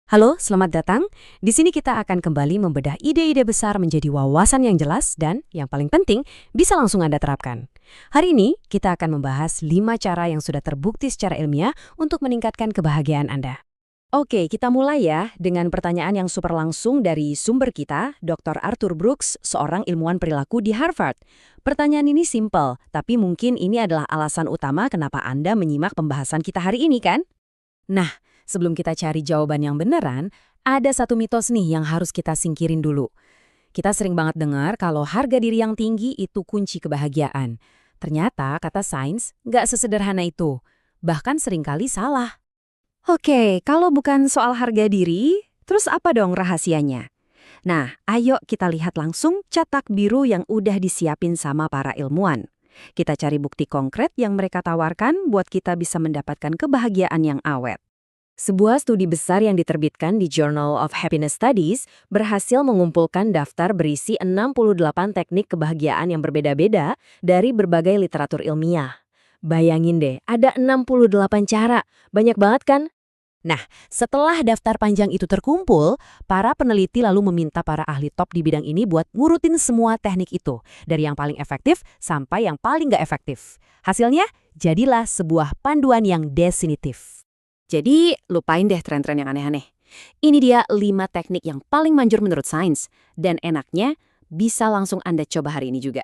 Halo, selamat datang. Di sini kita akan kembali membedah ide-ide besar menjadi wawasan yang jelas dan, yang paling penting, bisa langsung Anda terapkan. Hari ini, kita akan membahas 5 cara yang sudah terbukti secara ilmiah untuk meningkatkan kebahagiaan Anda. Oke, kita mulai ya dengan pertanyaan yang super langsung dari sumber kita, Dr. Arthur Brooks, seorang ilmuwan perilaku di Harvard. Pertanyaan ini simpel, tapi mungkin ini adalah alasan utama kenapa Anda menyimak pembahasan kita hari ini kan? Nah, sebelum kita cari jawaban yang beneran, ada satu mitos nih yang harus kita singkirin dulu. Kita sering banget dengar kalau harga diri yang tinggi itu kunci kebahagiaan. Ternyata, kata sains, nggak sesederhana itu. Bahkan seringkali salah. Oke, kalau bukan soal harga diri, terus apa dong rahasianya? Nah, ayo kita lihat langsung cetak biru yang udah disiapin sama para ilmuwan. Kita cari bukti konkret yang mereka tawarkan buat kita bisa mendapatkan kebahagiaan yang awet. Sebuah studi besar yang diterbitkan di Journal of Happiness Studies berhasil mengumpulkan daftar berisi 68 teknik kebahagiaan yang berbeda-beda dari berbagai literatur ilmiah. Bayangin deh, ada 68 cara. Banyak banget kan? Nah, setelah daftar panjang itu terkumpul, para peneliti lalu meminta para ahli top di bidang ini buat ngurutin semua teknik itu, dari yang paling efektif sampai yang paling nggak efektif. Hasilnya, jadilah sebuah panduan yang definitif. Jadi, lupain deh tren-tren yang aneh-aneh. Ini dia 5 teknik yang paling manjur menurut sains, dan enaknya bisa langsung Anda coba hari ini juga.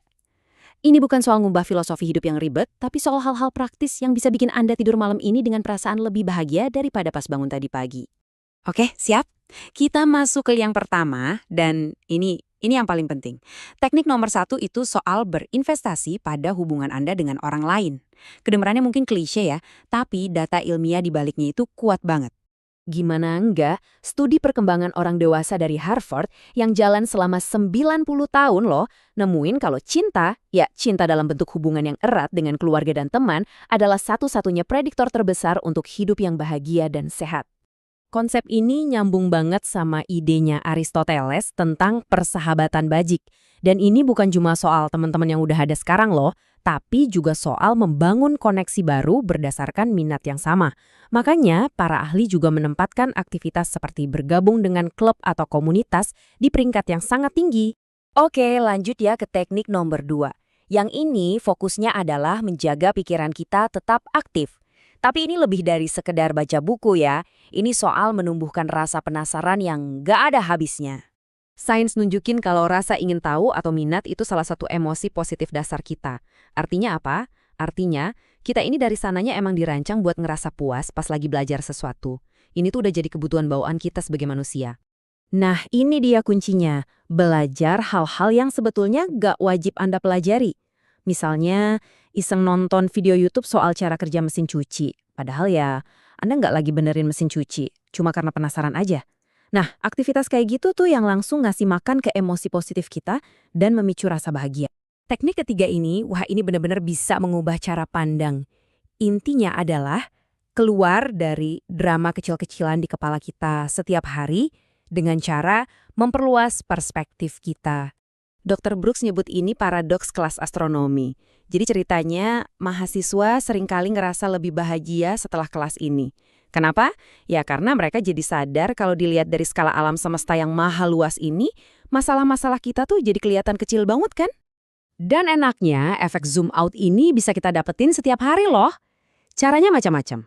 Ini bukan soal ngubah filosofi hidup yang ribet, tapi soal hal-hal praktis yang bisa bikin Anda tidur malam ini dengan perasaan lebih bahagia daripada pas bangun tadi pagi. Oke, siap? Kita masuk ke yang pertama, dan ini yang paling penting. Teknik nomor 1 itu soal berinvestasi pada hubungan Anda dengan orang lain. Kedengarannya mungkin klise ya, tapi data ilmiah di baliknya itu kuat banget. Gimana enggak, studi perkembangan orang dewasa dari Harvard yang jalan selama 90 tahun loh, nemuin kalau cinta, ya cinta dalam bentuk hubungan yang erat dengan keluarga dan teman, adalah satu-satunya prediktor terbesar untuk hidup yang bahagia dan sehat. Konsep ini nyambung banget sama idenya Aristoteles tentang persahabatan bajik. Dan ini bukan cuma soal teman-teman yang udah ada sekarang loh, tapi juga soal membangun koneksi baru berdasarkan minat yang sama. Makanya, para ahli juga menempatkan aktivitas seperti bergabung dengan klub atau komunitas di peringkat yang sangat tinggi. Oke, lanjut ya ke teknik nomor 2. Yang ini fokusnya adalah menjaga pikiran kita tetap aktif. Tapi ini lebih dari sekedar baca buku ya. Ini soal menumbuhkan rasa penasaran yang gak ada habisnya. Sains nunjukin kalau rasa ingin tahu atau minat itu salah satu emosi positif dasar kita. Artinya apa? Artinya, kita ini dari sananya emang dirancang buat ngerasa puas pas lagi belajar sesuatu. Ini tuh udah jadi kebutuhan bawaan kita sebagai manusia. Nah, ini dia kuncinya. Belajar hal-hal yang sebetulnya gak wajib Anda pelajari. Misalnya, iseng nonton video YouTube soal cara kerja mesin cuci. Padahal ya, Anda nggak lagi benerin mesin cuci, cuma karena penasaran aja. Nah, aktivitas kayak gitu tuh yang langsung ngasih makan ke emosi positif kita dan memicu rasa bahagia. Teknik ketiga ini, wah ini benar-benar bisa mengubah cara pandang. Intinya adalah keluar dari drama kecil-kecilan di kepala kita setiap hari dengan cara memperluas perspektif kita. Dr. Brooks nyebut ini paradoks kelas astronomi. Jadi ceritanya, mahasiswa seringkali ngerasa lebih bahagia setelah kelas ini. Kenapa? Ya karena mereka jadi sadar kalau dilihat dari skala alam semesta yang maha luas ini, masalah-masalah kita tuh jadi kelihatan kecil banget kan? Dan enaknya, efek zoom out ini bisa kita dapetin setiap hari loh. Caranya macam-macam.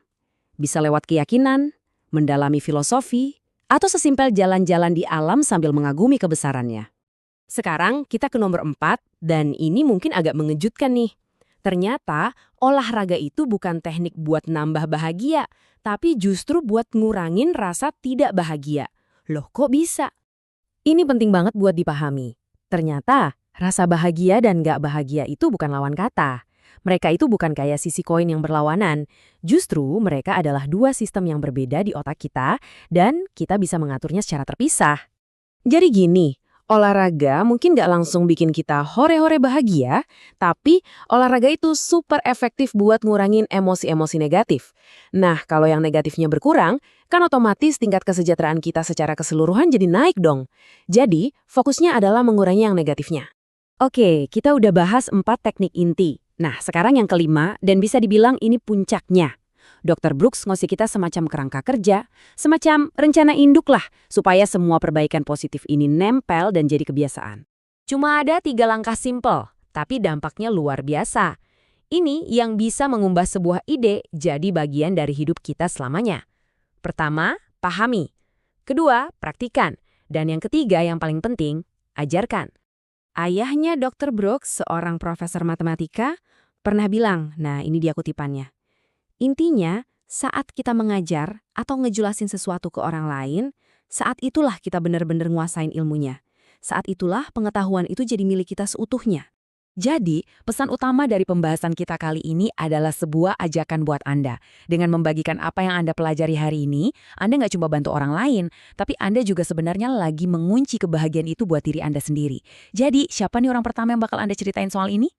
Bisa lewat keyakinan, mendalami filosofi, atau sesimpel jalan-jalan di alam sambil mengagumi kebesarannya. Sekarang kita ke nomor 4, dan ini mungkin agak mengejutkan nih. Ternyata olahraga itu bukan teknik buat nambah bahagia, tapi justru buat ngurangin rasa tidak bahagia. Loh kok bisa? Ini penting banget buat dipahami. Ternyata rasa bahagia dan gak bahagia itu bukan lawan kata. Mereka itu bukan kayak sisi koin yang berlawanan. Justru mereka adalah dua sistem yang berbeda di otak kita, dan kita bisa mengaturnya secara terpisah. Jadi gini, olahraga mungkin nggak langsung bikin kita hore-hore bahagia, tapi olahraga itu super efektif buat ngurangin emosi-emosi negatif. Nah, kalau yang negatifnya berkurang, kan otomatis tingkat kesejahteraan kita secara keseluruhan jadi naik dong. Jadi, fokusnya adalah mengurangi yang negatifnya. Oke, kita udah bahas 4 teknik inti. Nah, sekarang yang kelima, dan bisa dibilang ini puncaknya. Dr. Brooks ngasih kita semacam kerangka kerja, semacam rencana induk lah, supaya semua perbaikan positif ini nempel dan jadi kebiasaan. Cuma ada 3 langkah simpel, tapi dampaknya luar biasa. Ini yang bisa mengubah sebuah ide jadi bagian dari hidup kita selamanya. Pertama, pahami. Kedua, praktikan. Dan yang ketiga yang paling penting, ajarkan. Ayahnya Dr. Brooks, seorang profesor matematika, pernah bilang, nah ini dia kutipannya. Intinya, saat kita mengajar atau ngejelasin sesuatu ke orang lain, saat itulah kita benar-benar nguasain ilmunya. Saat itulah pengetahuan itu jadi milik kita seutuhnya. Jadi, pesan utama dari pembahasan kita kali ini adalah sebuah ajakan buat Anda. Dengan membagikan apa yang Anda pelajari hari ini, Anda nggak cuma bantu orang lain, tapi Anda juga sebenarnya lagi mengunci kebahagiaan itu buat diri Anda sendiri. Jadi, siapa nih orang pertama yang bakal Anda ceritain soal ini?